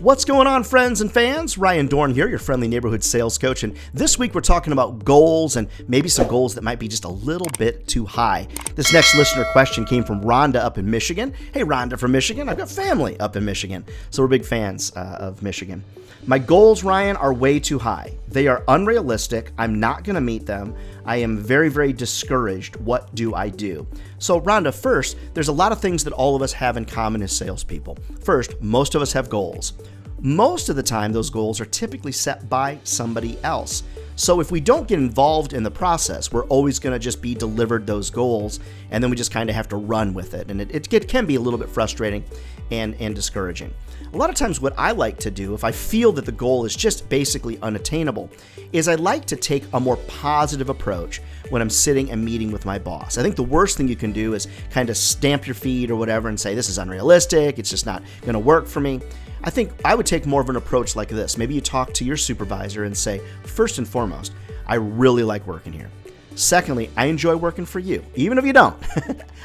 What's going on, friends and fans? Dohrn here, your friendly neighborhood sales coach, and this week we're talking about goals and maybe some goals that might be just a little bit too high. This next listener question came from Rhonda up in Michigan. Hey, Rhonda from Michigan. I've got family up in Michigan, so we're big fans of Michigan. My goals, Ryan, are way too high. They are unrealistic. I'm not going to meet them. I am very, very discouraged. What do I do? So, Rhonda, first, there's a lot of things that all of us have in common as salespeople. First, most of us have goals. Most of the time, those goals are typically set by somebody else. So if we don't get involved in the process, we're always going to just be delivered those goals, and then we just kind of have to run with it. And it can be a little bit frustrating and discouraging. A lot of times what I like to do, if I feel that the goal is just basically unattainable, is I like to take a more positive approach when I'm sitting and meeting with my boss. I think the worst thing you can do is kind of stamp your feet or whatever and say, this is unrealistic, it's just not going to work for me. I think I would take more of an approach like this. Maybe you talk to your supervisor and say, first and foremost, I really like working here. Secondly, I enjoy working for you. Even if you don't,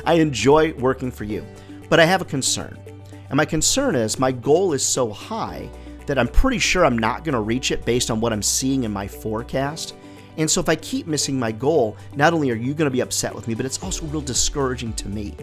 I enjoy working for you. But I have a concern. And my concern is my goal is so high that I'm pretty sure I'm not going to reach it based on what I'm seeing in my forecast. And so if I keep missing my goal, not only are you going to be upset with me, but it's also real discouraging to me.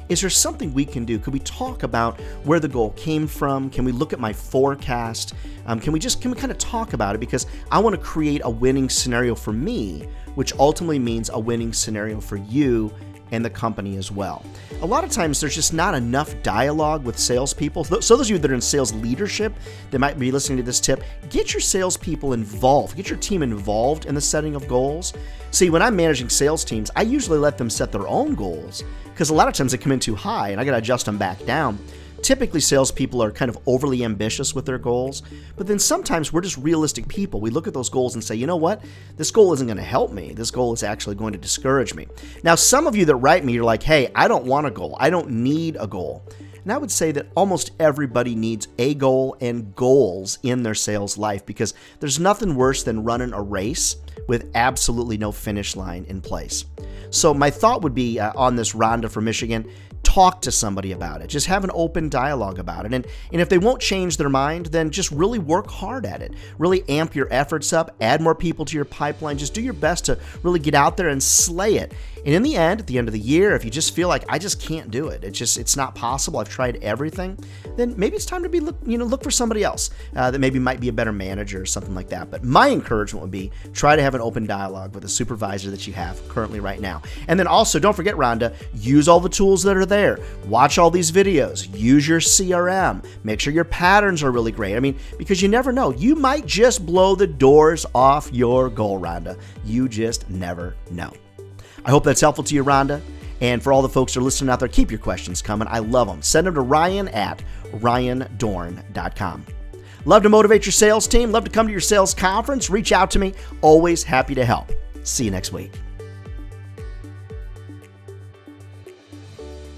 Is there something we can do? Could we talk about where the goal came from? Can we look at my forecast? Can we kind of talk about it? Because I want to create a winning scenario for me, which ultimately means a winning scenario for you and the company as well. A lot of times there's just not enough dialogue with salespeople. So those of you that are in sales leadership that might be listening to this tip, get your salespeople involved. Get your team involved in the setting of goals. See, when I'm managing sales teams, I usually let them set their own goals because a lot of times they come in too high and I got to adjust them back down. Typically, salespeople are kind of overly ambitious with their goals, but then sometimes we're just realistic people. We look at those goals and say, you know what? This goal isn't going to help me. This goal is actually going to discourage me. Now, some of you that write me, you're like, hey, I don't want a goal. I don't need a goal. And I would say that almost everybody needs a goal and goals in their sales life because there's nothing worse than running a race with absolutely no finish line in place. So my thought would be on this, Rhonda from Michigan, talk to somebody about it. Just have an open dialogue about it. And if they won't change their mind, then just really work hard at it. Really amp your efforts up, add more people to your pipeline. Just do your best to really get out there and slay it. And in the end, at the end of the year, if you just feel like I just can't do it, it's not possible, I've tried everything, then maybe it's time to look for somebody else that maybe might be a better manager or something like that. But my encouragement would be try to have an open dialogue with a supervisor that you have currently right now. And then also, don't forget, Rhonda, use all the tools that are there. Watch all these videos. Use your CRM. Make sure your patterns are really great. I mean, because you never know. You might just blow the doors off your goal, Rhonda. You just never know. I hope that's helpful to you, Rhonda. And for all the folks that are listening out there, keep your questions coming. I love them. Send them to Ryan at ryandohrn.com. Love to motivate your sales team. Love to come to your sales conference. Reach out to me. Always happy to help. See you next week.